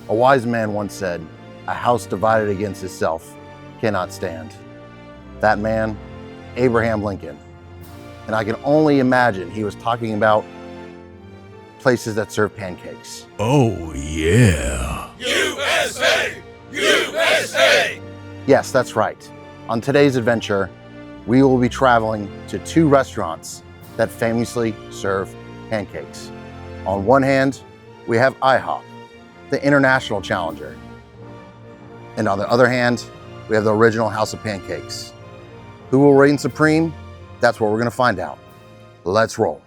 A wise man once said, "A house divided against itself cannot stand." That man, Abraham Lincoln. And I can only imagine he was talking about places that serve pancakes. Oh, yeah. USA! USA! Yes, that's right. On today's adventure, we will be traveling to 2 restaurants that famously serve pancakes. On one hand, we have IHOP, the international challenger. And on the other hand, we have the original House of Pancakes. Who will reign supreme? That's what we're gonna find out. Let's roll.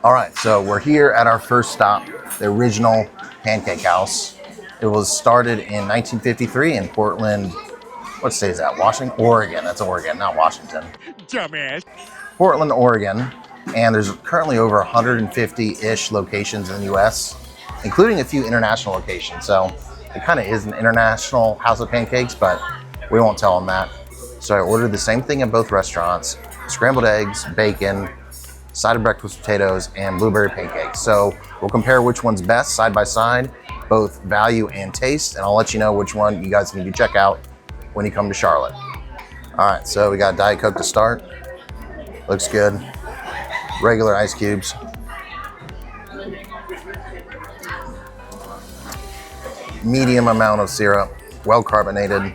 All right, so we're here at our first stop, the original Pancake House. It was started in 1953 in Portland. What state is that? Washington? Oregon. That's Oregon, not Washington. Dumbass. Portland, Oregon. And there's currently over 150-ish locations in the US, including a few international locations. So it kind of is an international House of Pancakes, but we won't tell them that. So I ordered the same thing at both restaurants: scrambled eggs, bacon, side of breakfast potatoes, and blueberry pancakes. So we'll compare which one's best side by side, both value and taste, and I'll let you know which one you guys need to check out when you come to Charlotte. All right, so we got Diet Coke to start. Looks good. Regular ice cubes. Medium amount of syrup, well carbonated.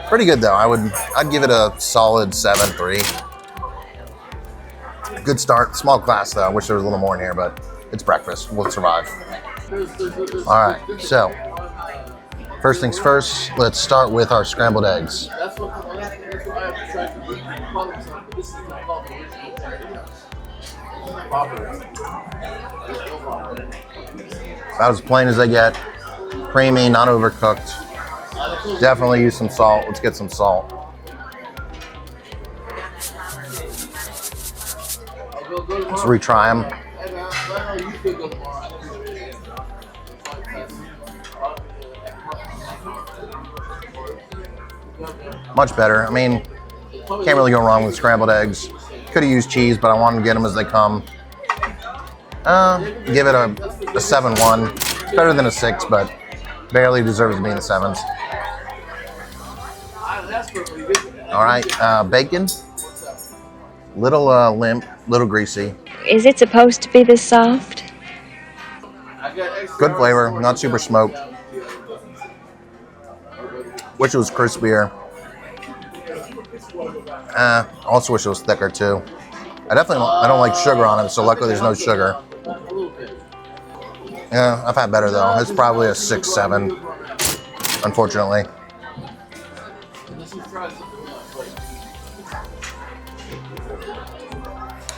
Pretty good though. I'd give it a solid 7.3. Good start. Small class though. I wish there was a little more in here, but it's breakfast. We'll survive. All right, so first things first, let's start with our scrambled eggs. About as plain as they get. Creamy, not overcooked. Definitely use some salt. Let's get some salt. Let's retry them. Much better. I mean, can't really go wrong with scrambled eggs. Could have used cheese, but I wanted to get them as they come. Give it a 7.1. It's better than a 6, but barely deserves to be in the 7s. All right, bacon. Little limp, little greasy. Is it supposed to be this soft? Good flavor, not super smoked. Wish it was crispier. Also wish it was thicker too. I don't like sugar on it, so luckily there's no sugar. Yeah, I've had better though. It's probably a 6-7, unfortunately.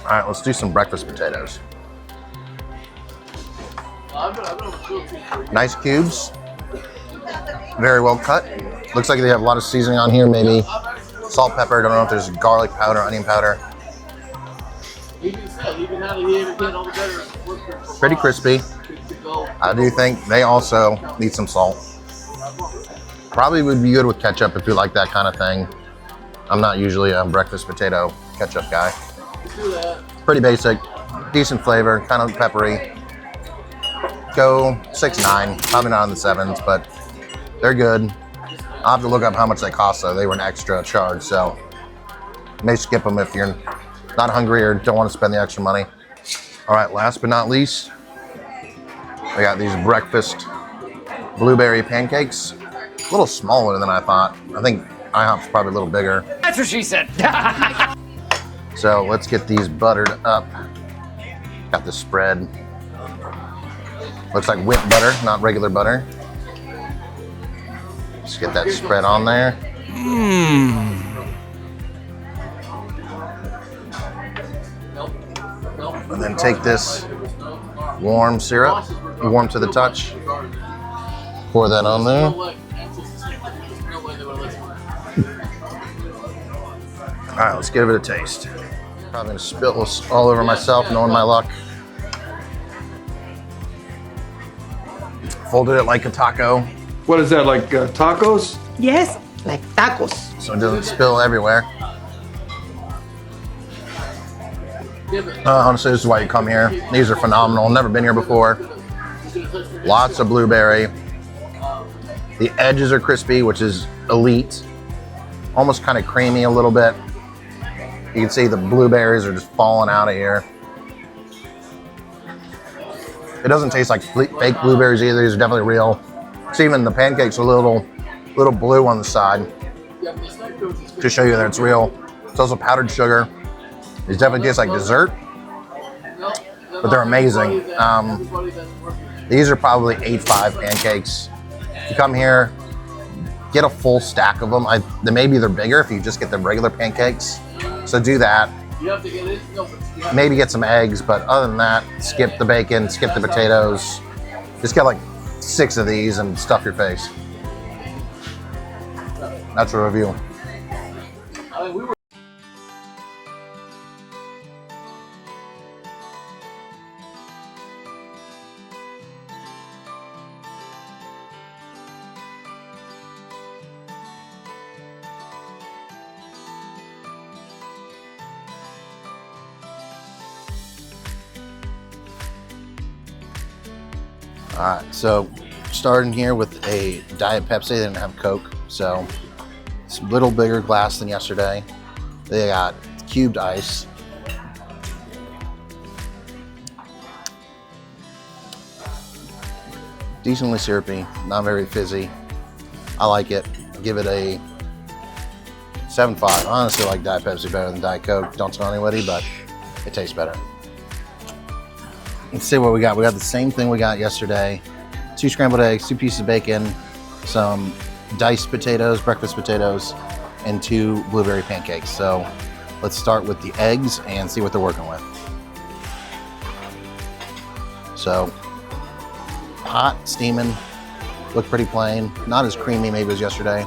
All right, let's do some breakfast potatoes. Nice cubes, very well cut. Looks like they have a lot of seasoning on here, maybe salt, pepper. Don't know if there's garlic powder, onion powder. Pretty crispy. I do think they also need some salt. Probably would be good with ketchup if you like that kind of thing. I'm not usually a breakfast potato ketchup guy. Pretty basic, decent flavor, kind of peppery. Go 6.9, probably not in the 7s, but they're good. I'll have to look up how much they cost though. They were an extra charge, so may skip them if you're not hungry or don't want to spend the extra money. All right, last but not least, we got these breakfast blueberry pancakes. A little smaller than I thought. I think IHOP's probably a little bigger. That's what she said. So let's get these buttered up. Got the spread. Looks like whipped butter, not regular butter. Let's get that spread on there. And then take this warm syrup, warm to the touch. Pour that on there. right, let's give it a taste. Probably gonna spill this all over myself, knowing my luck. Folded it like a taco, What is that, like tacos? Yes, like tacos. so it doesn't spill everywhere. Honestly, this is why you come here. These are phenomenal. Never been here before. Lots of blueberry. The edges are crispy, which is elite. Almost kind of creamy a little bit. You can see the blueberries are just falling out of here. It doesn't taste like fake blueberries either. These are definitely real. So even the pancakes are a little blue on the side to show you that it's real. It's also powdered sugar. These definitely taste like dessert, but they're amazing. These are probably 8.5 pancakes. If you come here, get a full stack of them. Maybe they're bigger if you just get the regular pancakes. So do that. Maybe get some eggs, but other than that, skip the bacon, skip the potatoes. Just get like 6 of these and stuff your face. That's a review. All right, so starting here with a Diet Pepsi. They didn't have Coke, so it's a little bigger glass than yesterday. They got cubed ice. Decently syrupy, not very fizzy. I like it. Give it a 7.5. I honestly like Diet Pepsi better than Diet Coke. Don't tell anybody, but it tastes better. Let's see what we got. We got the same thing we got yesterday. 2 scrambled eggs, 2 pieces of bacon, some diced potatoes, breakfast potatoes, and 2 blueberry pancakes. So let's start with the eggs and see what they're working with. So hot, steaming, look pretty plain. Not as creamy maybe as yesterday.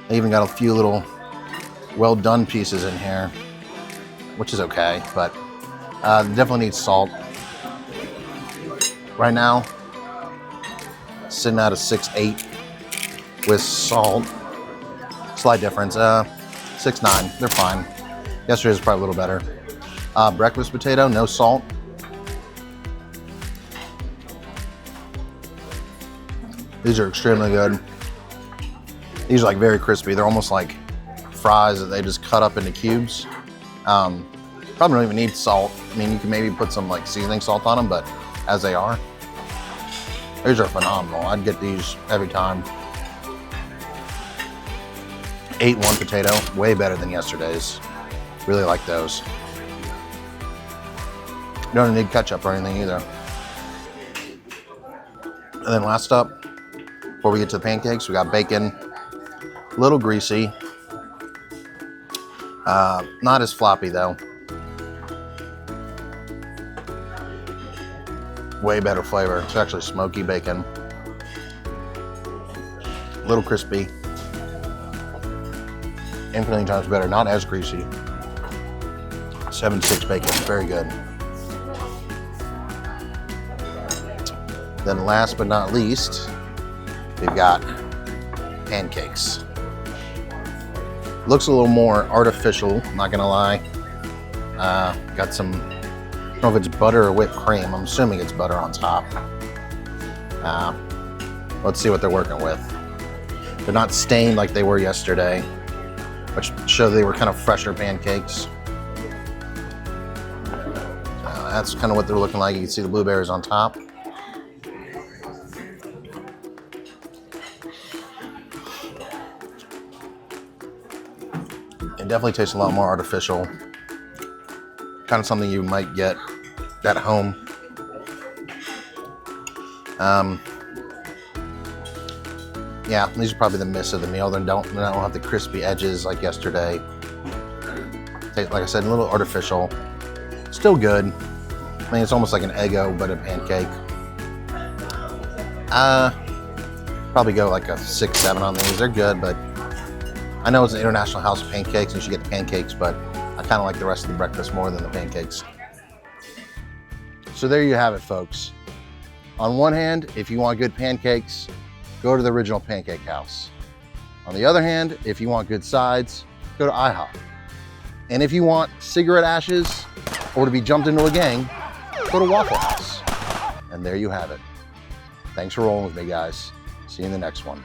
They even got a few little well done pieces in here, which is okay, but definitely needs salt. Right now, sitting at a 6.8 with salt. Slight difference, 6.9, they're fine. Yesterday's probably a little better. Breakfast potato, no salt. These are extremely good. These are like very crispy. They're almost like fries that they just cut up into cubes. Probably don't even need salt. I mean, you can maybe put some like seasoning salt on them, but as they are, these are phenomenal. I'd get these every time. 8-1 potato, way better than yesterday's. Really like those. You don't need ketchup or anything either. And then last up, before we get to the pancakes, we got bacon, a little greasy. Not as floppy though. Way better flavor. It's actually smoky bacon. A little crispy. Infinitely times better, not as greasy. 7.6 bacon, very good. Then last but not least, we've got pancakes. Looks a little more artificial, not gonna lie. Got some, I don't know if it's butter or whipped cream. I'm assuming it's butter on top. Let's see what they're working with. They're not stained like they were yesterday, which showed they were kind of fresher pancakes. That's kind of what they're looking like. You can see the blueberries on top. It definitely tastes a lot more artificial. Kind of something you might get at home. Yeah, these are probably the miss of the meal. They don't have the crispy edges like yesterday. Like I said, a little artificial. Still good. I mean, it's almost like an Eggo, but a pancake. Probably go like a 6-7 on these. They're good, but I know it's an international house of pancakes and you should get the pancakes, but I kind of like the rest of the breakfast more than the pancakes. So there you have it, folks. On one hand, if you want good pancakes, go to the original Pancake House. On the other hand, if you want good sides, go to IHOP. And if you want cigarette ashes or to be jumped into a gang, go to Waffle House. And there you have it. Thanks for rolling with me, guys. See you in the next one.